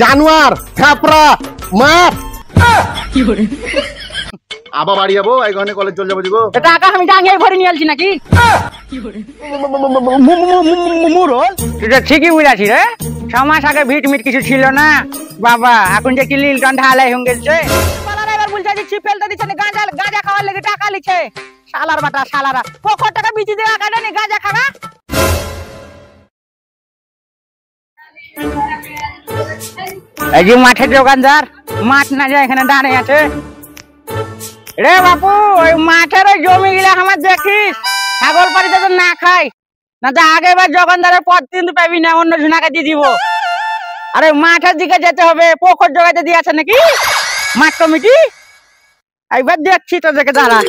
জানোয়ার থাপড়া মাছ আবার বাড়ি যাবো এখানে কলেজ চলে যাবো দিগো টাকা আমি টাঙ্গিয়ে ভরে নিয়ে আসছি নাকি মুরল তুই তো ঠিকই বুঝাছি রে 6 মাস আগে ভিট মিট কিছু ছিল না বাবা এখন যে কি লিলটন ঢালাই হয়ে গেছে এবার বলছে যে চিপেল তো দিচ্ছে গাঁজা গাঁজা খাওয়ার লেগে টাকা লিছে শালার বাটা শালারা পকর টাকা বিচি দেওয়া কাটে গাঁজা খাবা এই যে মাঠের দোকানদার মাছ না যায় এখানে দাঁড়িয়ে আছে রে বাপু ওই মাঠের ওই জমি গুলা আমার দেখিস ছাগল পাড়িতে তো না খাই না তো আগেবার দোকানদারের পদ কিন্তু পাবি না অন্য ঝুনাকে দিয়ে দিব আরে মাঠের দিকে যেতে হবে পোখর জোগাইতে দিয়ে আছে নাকি মাঠ কমিটি একবার দেখছি তো দেখে দাঁড়া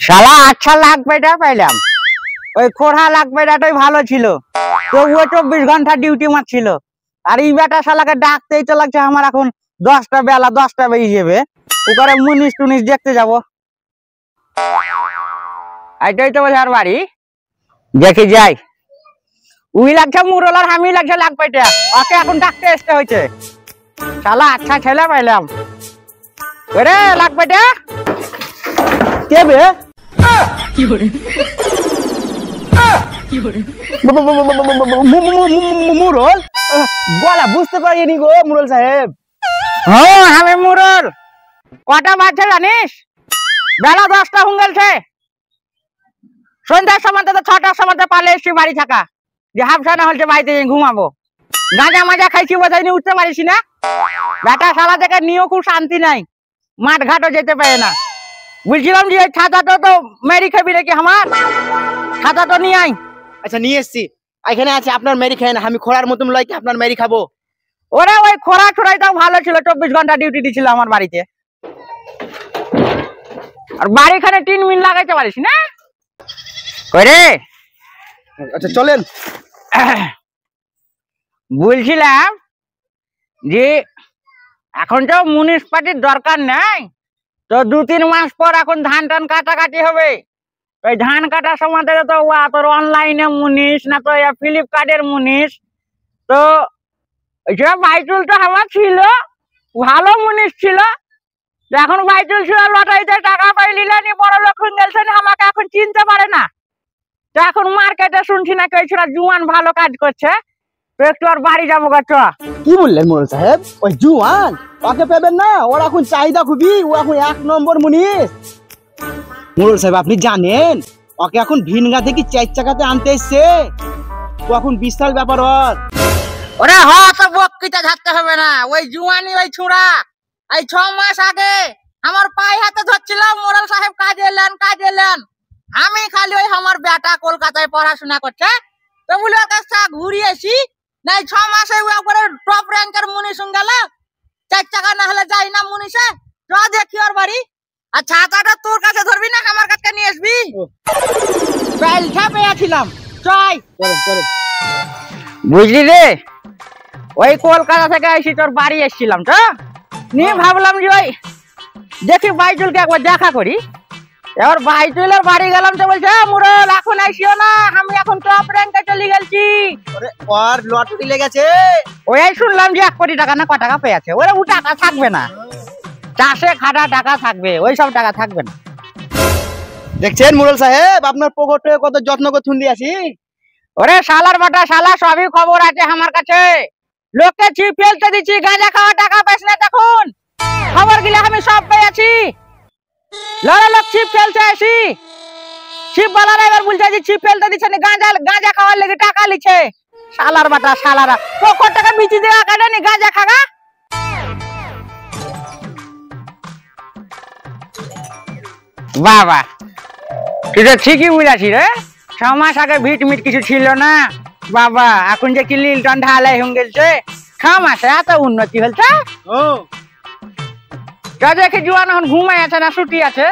শালা আচ্ছা লাগবেটা পাইলাম ওই খোড়া লাগবেটাই ভালো ছিল তবুও 24 ঘন্টা ডিউটি মারছিল আর এই বেটা শালাকে ডাকতেই তো লাগছে আমার এখন 10টা বেলা 10টা বেজে যাবে ওখানে মুনিশ টুনিশ দেখতে যাব এটাই তো বোঝার বাড়ি দেখি যাই উই লাগছে মুরল আর আমি লাগছে লাগবেটা ওকে এখন ডাকতে আসতে হয়েছে শালা আচ্ছা ছেলে পাইলাম ওরে লাগবেটা কে বে মুরল গলা বুঝতে পারিনি গো মুরল সাহেব হ্যাঁ আমি মুরল কটা বাজছে জানিস বেলা 10টা হয়ে গেছে সন্ধ্যার সময় তো 6টার সময় পালে এসছি বাড়ি থাকা যে হাফসানা হচ্ছে বাড়িতে ঘুমাবো গাঁজা মাজা খাইছি বোঝাইনি উঠতে পারিস না বেটা শালা থেকে নিয়েও খুব শান্তি নাই মাঠ ঘাটও যেতে পারে না বলছিলাম যে ছাতাটা তো মেরি খাবি নাকি আমার ছাতাটা নিয়ে আই আচ্ছা নিয়ে এসছি এখানে আছে আপনার মেরি খায় না আমি খোড়ার মতন লইকে আপনার মেরি খাবো ওরে ওই খোড়া ছোড়াইটাও ভালো ছিল 24 ঘন্টা ডিউটি দিছিল আমার বাড়িতে আর বাড়িখানে 3 মিনিট লাগাইতে পারিস না কইরে আচ্ছা চলেন বলছিলাম যে এখন তো মিউনিসিপালিটির দরকার নাই তো 2-3 মাস পর এখন ধান টান কাটাকাটি হবে ওই ধান কাটার সময় থেকে তো তোর অনলাইনে মুনিশ না তো ফ্লিপকার্টের মুনিশ তো বাইচুল তো আমার ছিল ভালো মুনিশ ছিল এখন বাইচুল ছিল লটারিতে টাকা পাইলিনি বড় লোক গেছে আমাকে এখন চিনতে পারে না তো এখন মার্কেটে শুনছি না কেউ ছিল জুয়ান ভালো কাজ করছে তো একটু আর বাড়ি যাবো গা কি বললেন মুরল সাহেব ওই জুয়ান ওকে পাবেন না ওর এখন চাহিদা খুবই ও এখন 1 নম্বর মুনিশ মুরল সাহেব আপনি জানেন ওকে এখন ভিনগা থেকে 4 চাকাতে আনতে এসছে ও এখন বিশাল ব্যাপার ওরে হ তো বক্কিটা ঝাড়তে হবে না ওই জুয়ানি ওই ছুড়া এই 6 মাস আগে আমার পায়ে হাতে ধরছিল মোরাল সাহেব কাজ এলেন আমি খালি ওই আমার বেটা কলকাতায় পড়াশোনা করছে তো বলি ওর কাছে ঘুরিয়ে আসি না 6 মাসে উপরে টপ র্যাঙ্কের মুনিশ গেল 4 টাকা না হলে যাই না মুনিশে তো দেখি ওর বাড়ি আর ছাতাটা তোর কাছে ধরবি না আমার কাছে নিয়ে আসবি বেলটা পেয়েছিলাম চল বুঝলি রে ওই কলকাতা থেকে এসে তোর বাড়ি এসেছিলাম তো নিয়ে ভাবলাম যে ওই দেখি বাইচুলকে একবার দেখা করি এবার বাইচুলের বাড়ি গেলাম তো বলছে মুরল এখন আইসিও না আমি এখন টপ র্যাঙ্কে চলে গেছি ওর লটারি লেগেছে ওই শুনলাম যে 1 কোটি টাকা না কত টাকা পেয়েছে ওরা ও টাকা থাকবে না চাষে খাটা টাকা থাকবে ওই সব টাকা থাকবে না দেখছেন মুরল সাহেব আপনার পকেটে কত যত্ন করে থুন দিয়েছি ওরে শালার বাটা শালা সবই খবর আছে আমার কাছে লোককে ছিপ ফেলতে দিচ্ছি গাঁজা খাওয়া টাকা পাইস না তখন খবর গিলা আমি সব পেয়েছি লড়া লোক ছিপ ফেলতে আসি ছিপ বালারা এবার বলছে যে ছিপ ফেলতে দিচ্ছে না গাঁজা খাওয়ার লেগে টাকা লিছে শালার বাটা শালারা পকর টাকা বিচি দেওয়া কাটে গাঁজা খাগা বাবা তুই তো ঠিকই বুঝাছি রে 6 মাস আগে ভিট মিট কিছু ছিল না বাবা এখন যে কি লিলটন ঢালাই হয়ে গেছে 6 মাসে এত উন্নতি হয়েছে দেখি জুয়ান এখন ঘুমাই আছে না ছুটি আছে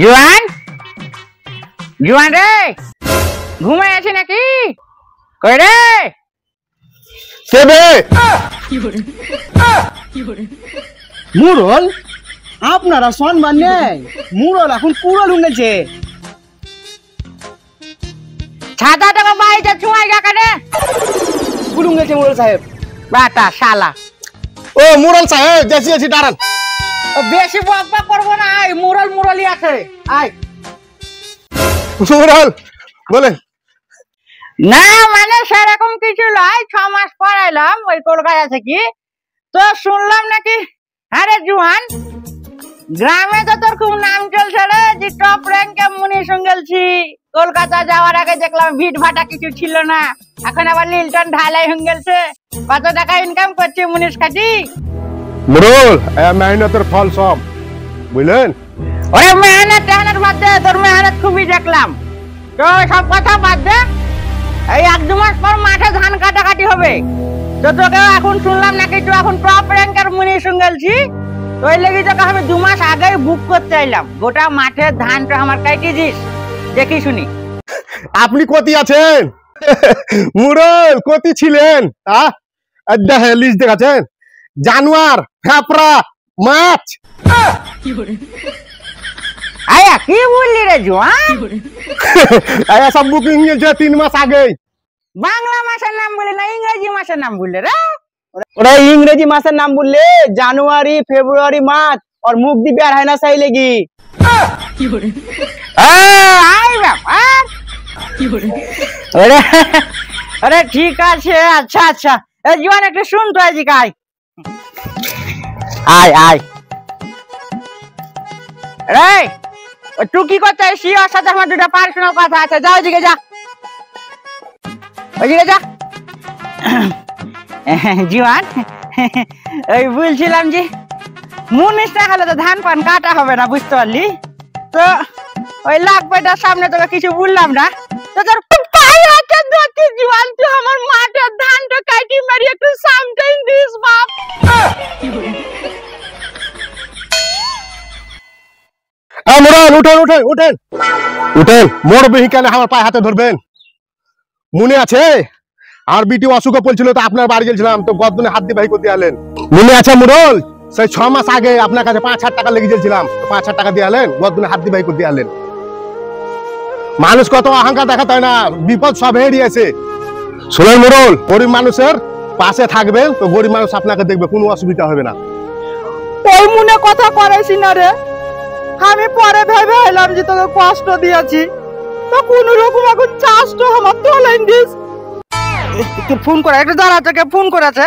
জুয়ান জুয়ান রে ঘুমাই আছে নাকি কই রে মুরল আপনারা সম্মান নেই মুরল এখন কুড়ল উঠেছে ছাতা টাকা বাইরে ছুঁয়াই গা কানে কুলুম গেছে মোড়ল সাহেব। বাটা শালা ও মুরল সাহেব জেসি জেসি দাঁড়ান। বেশি বকবা করবো না, আয় মুরল মুরলি আছে আয়। মুরল বলেন। না মানে সেরকম কিছু নয়, 6 মাস পর এলাম ওই কলকাতা থেকে। তো শুনলাম নাকি আরে জুয়ান গ্রামে তো তোর খুব নাম চলছে রে, যে টপ র্যাঙ্কে মুনিশ গেলছি। কলকাতা যাওয়ার আগে দেখলাম ভিড় ভাটা কিছু ছিল না, এখন আবার লিলটন ঢালাই হয়ে গেছে। কত টাকা ইনকাম করছে মুনিশ খাটি? মুরল মেহনতের ফল সব বুঝলেন। ওরে মেহনত টেহনত বাদ দে, তোর মেহনত খুবই দেখলাম। তো সব কথা বাদ দে, এই 1-2 মাস পর মাঠে ধান কাটাকাটি হবে। তো তোকে এখন শুনলাম নাকি তুই এখন টপ র্যাঙ্কের মুনিশ গেলছি। তো ওই লেগে তোকে আমি 2 মাস আগেই বুক করতে চাইলাম, গোটা মাঠের ধানটা আমার কাইটি দিস দেখি শুনি। আপনি কতি আছেন? মুরল কতি ছিলেন? লিস্ট দেখাচ্ছেন জানোয়ার ফেপড়া মাছ। আয়া কি বললি রে জোয়ান? সব বুকিং হয়েছে 3 মাস আগেই। বাংলা মাসের নাম বলে না ইংরেজি মাসের নাম বললে রে? ওরা ইংরেজি মাসের নাম বললে জানুয়ারি ফেব্রুয়ারি মার্চ और মুখ দিবে আর হয় না সেই লেগি। আই ব্যাপার আরে ঠিক আছে, আচ্ছা আচ্ছা। এই জোয়ান একটু শুন তো এদিকে আয় আয় আয়। রে তুই কি করতে আসছি? ওর সাথে আমার 2টা পার্সোনাল কথা আছে, যা ওইদিকে যা, ওইদিকে যা। জীবন ওই বলছিলাম যে মুনিশ না হলে তো ধান পান কাটা হবে না, বুঝতে পারলি? তো ওই লাগবেটার সামনে তোকে কিছু বললাম না, তো তোর পায়ে হাতে ধরছি জীবন, তুই আমার মাঠের ধানটা কাটি মারি একটু সামটাইম দিস বাপ। মুরল উঠেন উঠেন উঠেন উঠেন, মোর বেহিকালে আমার পায়ে হাতে ধরবেন। মনে আছে আমার বিটি অসুখ বলছিল, তো আপনার বাড়ি গেছিলাম, তো গদ্দনে হাত দিয়ে বাহি করতে আলেন। মনে আছে মুরল? সেই 6 মাস আগে আপনার কাছে 5,000 টাকা লেগে গেছিলাম, 5,000 টাকা দিয়ে আলেন, গদ্দনে হাত দিয়ে বাহি করতে আলেন। মানুষ কত অহংকার দেখাতে হয় না, বিপদ সব এড়িয়েছে। শোনেন মুরল, গরিব মানুষের পাশে থাকবেন, তো গরিব মানুষ আপনাকে দেখবে, কোনো অসুবিধা হবে না। ওই মনে কথা করেছি না রে, আমি পরে ভেবে এলাম যে তোকে কষ্ট দিয়েছি, তো কোন রকম এখন চাষটা আমার তোলেন দিস। তুই ফোন করে একটু দাঁড়া, তোকে ফোন করেছে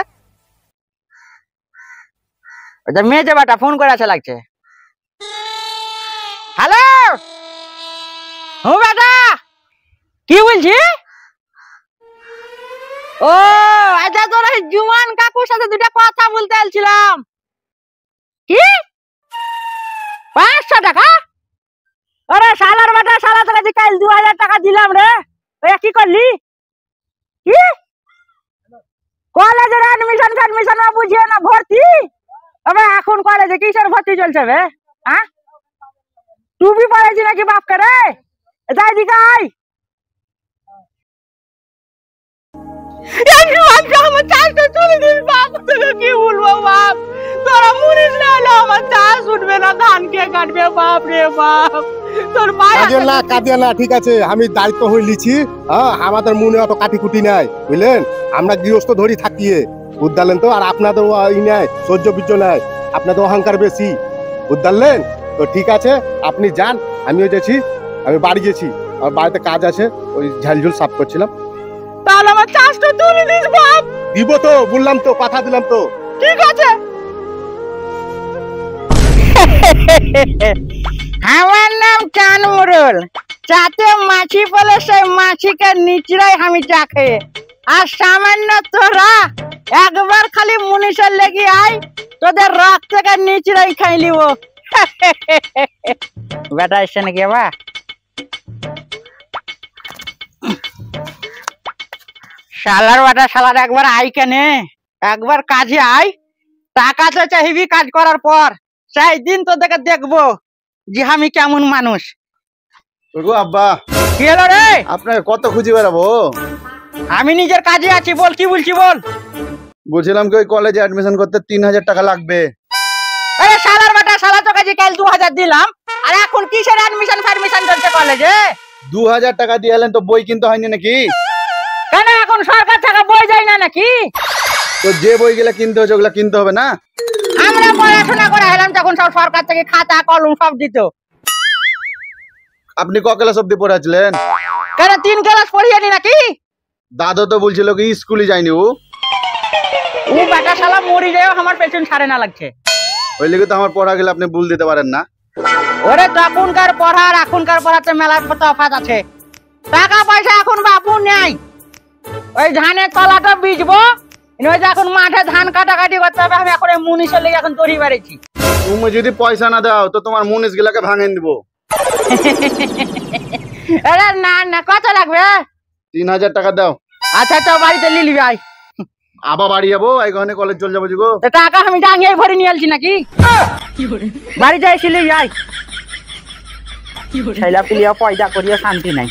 ওই মেয়ে বাটা ফোন করেছে লাগছে। হ্যালো ও বেটা কি বলছি? ও আচ্ছা, তোর এই জুয়ান কাকুর সাথে 2টা কথা বলতে আসছিলাম। কি 500 টাকা? আরে শালার বেটা, শালা তোকে কাল 2000 টাকা দিলাম রে, ওই কি করলি? কি কলেজের অ্যাডমিশন বুঝিয়ে না ভর্তি? আবে এখন কলেজে কিসের ভর্তি চলছে বে? হ্যাঁ তুই পড়েছি নাকি বাপকে রে? যাই দিকে আয়। আমার চাষটা চলে দিস বাপ, তোকে কি বলবো বাপ, তোরা মুনিশ না হলে আমার চাষ উঠবে না, ধান কে কাটবে বাপ রে বাপ। তোর কাঁদিয়া না, ঠিক আছে, আমি দায়িত্ব হয়ে লিছি। আমাদের মনে অত কাটি কুটি নাই, বুঝলেন? আমরা গৃহস্থ ধরি থাকিয়ে বুঝলেন তো, আর আপনাদের ই নাই, সহ্য বীর্য নাই, আপনাদের অহংকার বেশি, বুঝলেন তো? ঠিক আছে, আপনি যান, আমিও গেছি, আমি বাড়ি গেছি, আমার বাড়িতে কাজ আছে, ওই ঝালঝুল সাফ করছিলাম। তাহলে আমার চাষটা তুলে দিস বাপ। দিব তো, বললাম তো, কথা দিলাম তো। ঠিক আছে। আমার নাম চান মুরল, চাতে মাছি বলে সেই মাছিকে নিচড়াই আমি চা খেয়ে। আর সামান্য তোরা একবার খালি মুনিশের লেগে আয়, তোদের রক থেকে নিচড়াই খাই লিব। বেটা এসছে নাকি বা? শালার বেটা, শালার একবার আই কেনে, একবার কাজে আয়, টাকা তো চাইবি কাজ করার পর, সেই দিন তোদেরকে দেখবো যে আমি কেমন মানুষ। আব্বা কি হলো রে? আপনাকে কত খুঁজে বেড়াবো? আমি নিজের কাজে আছি, বল কি বলছি বল। বলছিলাম কি ওই কলেজে অ্যাডমিশন করতে 3000 টাকা লাগবে। আরে শালার বেটা, শালা তো কাজে কাল 2000 দিলাম, আর এখন কিসের অ্যাডমিশন ফারমিশন চলছে কলেজে? 2000 টাকা দিয়ে এলেন তো বই কিনতে হয়নি নাকি? কেন এখন সরকার থেকে বই যায় না নাকি? তো যে বইগুলা কিনতে হচ্ছে ওগুলা কিনতে হবে না? আমরা পড়াশোনা করে এলাম তখন সব সরকার থেকে খাতা কলম সব দিত। আপনি ক ক্লাস অব্দি পড়াছিলেন? কেন 3 ক্লাস পড়িয়েনি নাকি? দাদু তো বলছিল কি স্কুলে যায়নি ও। ও বেটা শালা মরি যায় আমার পেছন ছাড়ে না লাগছে। ওই লেগে তো আমার পড়া গেলে আপনি ভুল দিতে পারেন না। ওরে তখনকার পড়া আর এখনকার পড়াতে মেলা তফাৎ আছে। টাকা পয়সা এখন বাপু নেই। ওই ধানের তলাটা বীজবো, ওই যে এখন মাঠে ধান কাটাকাটি করতে হবে। আমি এখন মুনিশের লেগে এখন তৈরি বাড়িছি। তুমি যদি পয়সা না দাও তো তোমার মুনিশ গুলাকে ভাঙেন দিব। আরে না না, কত লাগবে? 3000 টাকা দাও। আচ্ছা তো বাড়িতে লিলি ভাই। আবার বাড়ি যাবো, এখানে কলেজ চলে যাবো যুগো। তো টাকা আমি টাঙিয়ে ভরে নিয়ে আসছি নাকি? বাড়ি যাইছিলি যাই ছেলা পিলিয়া পয়দা করিয়া শান্তি নাই।